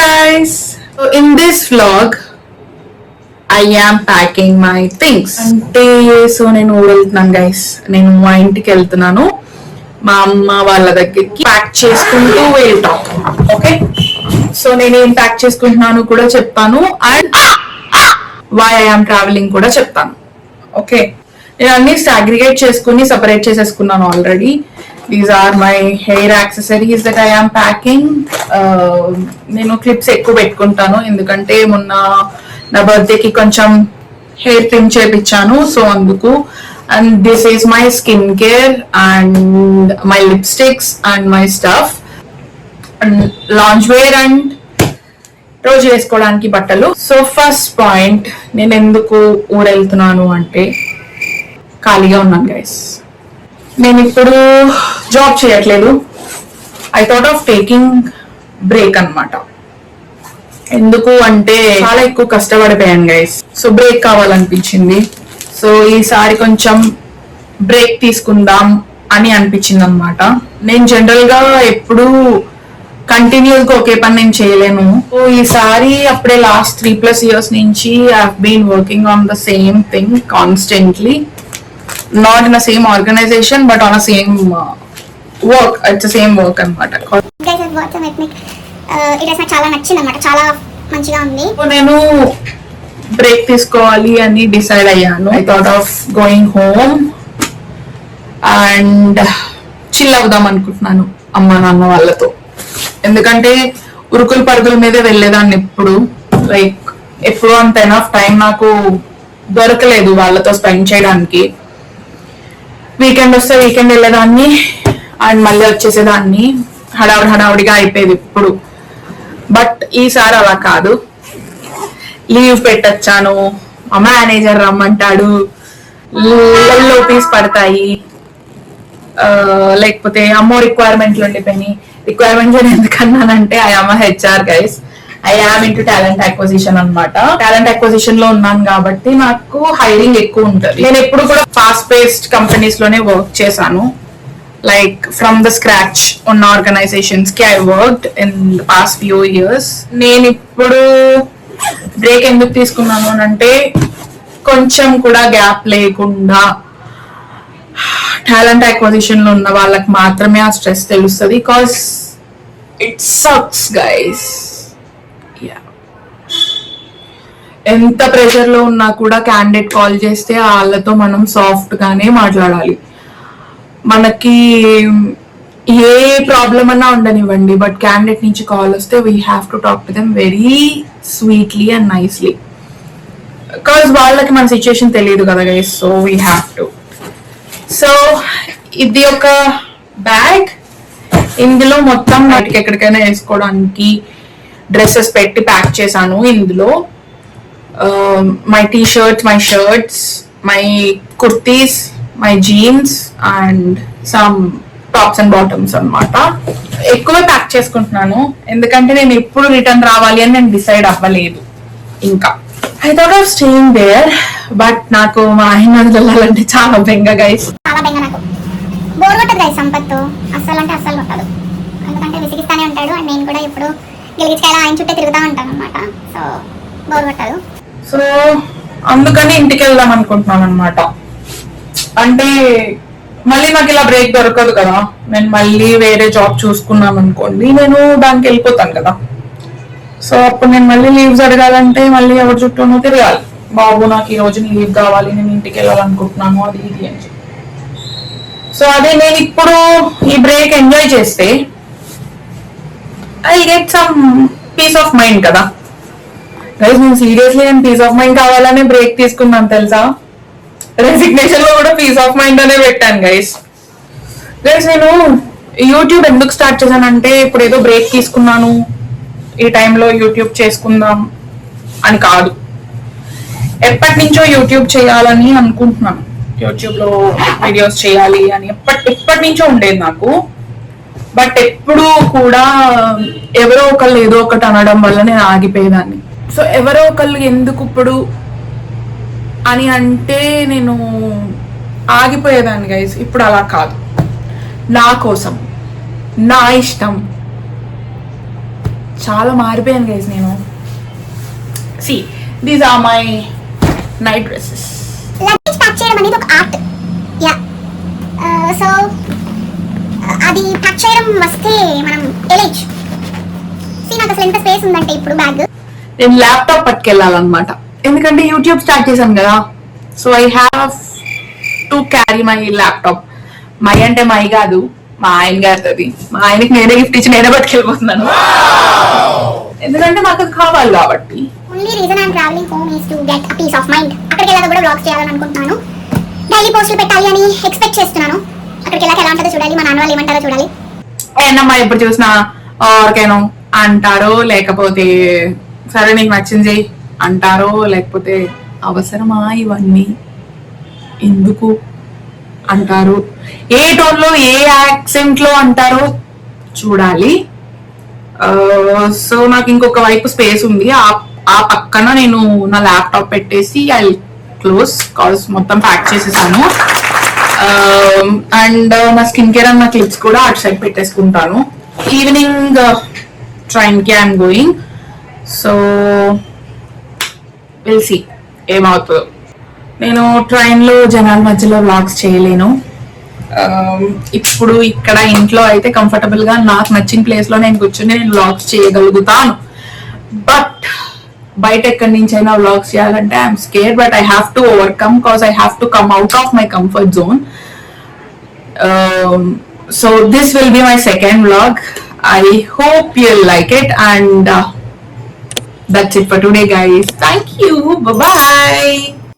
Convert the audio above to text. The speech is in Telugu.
guys, so in this vlog I am packing my things. అంటే సో నేను వెళ్తున్నాను గైస్, నేను మా ఇంటికి వెళ్తున్నాను. మా అమ్మ వాళ్ళ దగ్గరికి ప్యాక్ చేసుకుంటూ వెళ్తాం. ఓకే, సో నేను ఏం ప్యాక్ చేసుకుంటున్నాను కూడా చెప్తాను and why I am traveling కూడా చెప్తాను. ఓకే, నేను అన్ని సాగ్రిగేట్ చేసుకుని సపరేట్ చేసేసుకున్నాను already. These are my hair accessories that I am packing. నేను క్లిప్స్ ఎక్కువ పెట్టుకుంటాను ఎందుకంటే మొన్న నా బర్త్డేకి కొంచెం హెయిర్ ట్రిమ్ చేయించాను, సో అందుకు. And this is my skin care and my lipsticks and my stuff and lounge wear and రోజు వేసుకోవడానికి బట్టలు. సో ఫస్ట్ పాయింట్, నేను ఎందుకు ఊరెళ్తున్నాను అంటే ఖాళీగా ఉన్నాను గైస్. నేను ఇప్పుడు జాబ్ చేయట్లేదు. I thought of taking break అన్నమాట. ఎందుకు అంటే చాలా ఎక్కువ కష్టపడిపోయాను గైస్, సో బ్రేక్ కావాలనిపించింది. సో ఈసారి కొంచెం బ్రేక్ తీసుకుందాం అని అనిపించింది అనమాట. నేను జనరల్ గా ఎప్పుడు కంటిన్యూస్ గా ఒకే పని నేను చేయలేను. సో ఈసారి అప్పుడే లాస్ట్ 3+ years నుంచి I have been working on the same thing constantly. Not in the same organization but on a same work. It's the same work అన్నమాట. Guys, I've got some ethnic. It has చాలా నచ్చింది అన్నమాట, చాలా మంచిగా ఉంది. నేను బ్రేక్ తీసుకోవాలి అని డిసైడ్ అయ్యాను. I thought of going home and chill అవుదాం అనుకుంటున్నాను అమ్మ నాన్న వాళ్ళతో. ఎందుకంటే ఉరుకుల పరుగుల మీదే వెళ్ళేదాన్ని ఎప్పుడు, లైక్ ఎప్పుడు అంత ఎనఫ్ టైం నాకు దొరకలేదు వాళ్ళతో స్పెండ్ చేయడానికి. వీకెండ్ వస్తే వీకెండ్ వెళ్ళేదాన్ని అండ్ మళ్ళీ వచ్చేసేదాన్ని. హడావుడిగా అయిపోయేది ఇప్పుడు. బట్ ఈసారి అలా కాదు, లీవ్ పెట్టొచ్చాను. మా మేనేజర్ రమ్మంటాడు, లోపీస్ పడతాయి, లేకపోతే అమ్మో రిక్వైర్మెంట్లు ఉండిపోయినాయి. రిక్వైర్మెంట్స్ అని ఎందుకన్నానంటే I am HR guys. I am into talent acquisition అన్నమాట. టాలెంట్ అక్విజిషన్ లో ఉన్నాను కాబట్టి నాకు హైరింగ్ ఎక్కువ ఉంటుంది. నేను ఎప్పుడు కూడా ఫాస్ట్ పేస్డ్ కంపెనీస్ లోనే వర్క్ చేశాను. లైక్ ఫ్రమ్ ద స్క్రాచ్ ఉన్న ఆర్గనైజేషన్స్ కి I worked in the past few years. నేను ఇప్పుడు బ్రేక్ ఎందుకు తీసుకున్నాను అంటే కొంచెం కూడా గ్యాప్ లేకుండా టాలెంట్ అక్విజిషన్ లో ఉన్న వాళ్ళకి మాత్రమే ఆ స్ట్రెస్ తెలుస్తుంది. Because it sucks guys. ఎంత ప్రెషర్ లో ఉన్నా కూడా క్యాండిడేట్ కాల్ చేస్తే వాళ్ళతో మనం సాఫ్ట్ గానే మాట్లాడాలి. మనకి ఏ ప్రాబ్లం అన్నా ఉండనివ్వండి, బట్ క్యాండిడేట్ నుంచి కాల్ వస్తే we have to talk to them very sweetly and nicely. Because వాళ్ళకి మన సిచ్యుయేషన్ తెలియదు కదా guys, so we have to. So ఇది ఒక బ్యాగ్, ఇందులో మొత్తం బయటికి ఎక్కడికైనా వేసుకోవడానికి డ్రెస్సెస్ పెట్టి ప్యాక్ చేశాను. ఇందులో my t-shirts, my shirts, my kurtis, my jeans and some tops and bottoms అన్నమాట. ఎక్కువ ప్యాక్ చేసుకుంటున్నాను ఎందుకంటే నేను ఎప్పుడు రిటర్న్ రావాలి అని నేను డిసైడ్ అవ్వలేదు ఇంకా. I thought of staying there, but నాకు మా ఆయన వెళ్ళాలంటే చాలా బెంగ గైస్. చాలా బెంగ నాకు. బోర్ కొట్టదు గైస్ సంపత్తు, అస్సలు అంటే అస్సలు కొట్టదు. ఎందుకంటే విసిగిస్తానే ఉంటాడు అండ్ నేను కూడా ఇప్పుడు గిలిగిచ్చేలా ఆయన చుట్టే తిరుగుతూ ఉంటాను అనమాట. సో బోర్ కొట్టదు. సో అందుకని ఇంటికి వెళ్దాం అనుకుంటున్నాను అనమాట. అంటే మళ్ళీ నాకు ఇలా బ్రేక్ దొరకదు కదా. నేను మళ్ళీ వేరే జాబ్ చూసుకున్నాను అనుకోండి, నేను దానికి వెళ్ళిపోతాను కదా. సో అప్పుడు నేను మళ్ళీ లీవ్స్ అడగాలంటే మళ్ళీ ఎవరి చుట్టూనో తిరగాలి. బాబు నాకు ఈ రోజు లీవ్ కావాలి, నేను ఇంటికి వెళ్ళాలనుకుంటున్నాను, అది ఇది అని చెప్పి. సో అదే నేను ఇప్పుడు ఈ బ్రేక్ ఎంజాయ్ చేస్తే I get some piece of mind కదా గైస్. నేను సీరియస్లీ నేను పీస్ ఆఫ్ మైండ్ కావాలనే బ్రేక్ తీసుకున్నాను తెలుసా. రెసిగ్నేషన్ లో కూడా పీస్ ఆఫ్ మైండ్ అనే పెట్టాను గైస్. నేను యూట్యూబ్ ఎందుకు స్టార్ట్ చేశానంటే ఇప్పుడు ఏదో బ్రేక్ తీసుకున్నాను ఈ టైంలో యూట్యూబ్ చేసుకుందాం అని కాదు. ఎప్పటి నుంచో యూట్యూబ్ చేయాలని అనుకుంటున్నాను. యూట్యూబ్ లో వీడియోస్ చేయాలి అని ఎప్పటి నుంచో ఉండేది నాకు. బట్ ఎప్పుడు కూడా ఎవరో ఒకళ్ళు ఏదో ఒకటి అనడం వల్ల నేను ఆగిపోయేదాన్ని. సో ఎవరో ఒకళ్ళు ఎందుకు ఇప్పుడు అని అంటే నేను ఆగిపోయేదాన్ని గైస్. ఇప్పుడు అలా కాదు, నా కోసం, నా ఇష్టం, చాలా మారిపోయాను గైస్ నేను. See these are my night dresses. Luggage pack చేయడం అనేది ఒక ఆర్ట్. యా సో అది ప్యాక్ చేయడం వస్తే మనం ఎలేజ్. నాకు అసలు ఎంత స్పేస్ ఉందంటే ఇప్పుడు బ్యాగ్. నేను ల్యాప్టాప్ పట్టుకెళ్ళాలన్నమాట, ఎందుకంటే యూట్యూబ్ స్టార్ట్ చేశాను కదా. So I have to carry my laptop. My అంటే మై కాదు, మా ఆయన గారిది. మా ఆయనకి నేనే గిఫ్ట్ ఇచ్చి నేనే పట్టుకెళ్ళిపోతున్నాను, ఎందుకంటే నాకు అది కావాలి కాబట్టి. Only reason I'm traveling home is to get a peace of mind. అక్కడికి వెళ్ళాక కూడా వ్లాగ్స్ చేయాలని అనుకుంటున్నాను. డైలీ పోస్టులు పెట్టాలి అని ఎక్స్పెక్ట్ చేస్తున్నాను. అక్కడికి వెళ్ళాక ఎలా ఉంటుందో చూడాలి, మా నాన్న వాళ్ళు ఏమంటారో చూడాలి. ఏనమ్మా ఎప్పుడు చూసినా ఓకేనో అంటారో, లేకపోతే సరే నీకు నచ్చింది అంటారో, లేకపోతే అవసరమా ఇవన్నీ ఎందుకు అంటారు, ఏ టోన్ లో ఏ యాక్సెంట్ లో అంటారో చూడాలి. సో నాకు ఇంకొక వైపు స్పేస్ ఉంది, ఆ పక్కన నేను నా ల్యాప్టాప్ పెట్టేసి ఐ క్లోజ్ కాల్స్ మొత్తం ప్యాక్ చేసేసాను. అండ్ నా స్కిన్ కేర్ అండ్ నా క్లిప్స్ కూడా అటు సైడ్ పెట్టేసుకుంటాను. ఈవినింగ్ ట్రైన్ కి I'm going, so will see ఏమవుతుందో. నేను ట్రైన్ లో జనాల మధ్యలో వ్లాగ్స్ చేయలేను. ఇప్పుడు ఇక్కడ ఇంట్లో అయితే కంఫర్టబుల్ గా నాకు నచ్చిన ప్లేస్ లో నేను కూర్చొని నేను వ్లాగ్స్ చేయగలుగుతాను. బట్ బయట ఎక్కడి నుంచి అయినా వ్లాగ్స్ చేయాలంటే I'm scare, but I have to overcome because I have to come out of my comfort zone. So this will be my second vlog. I hope you'll like it, and that's it for today guys. Thank you. Bye bye.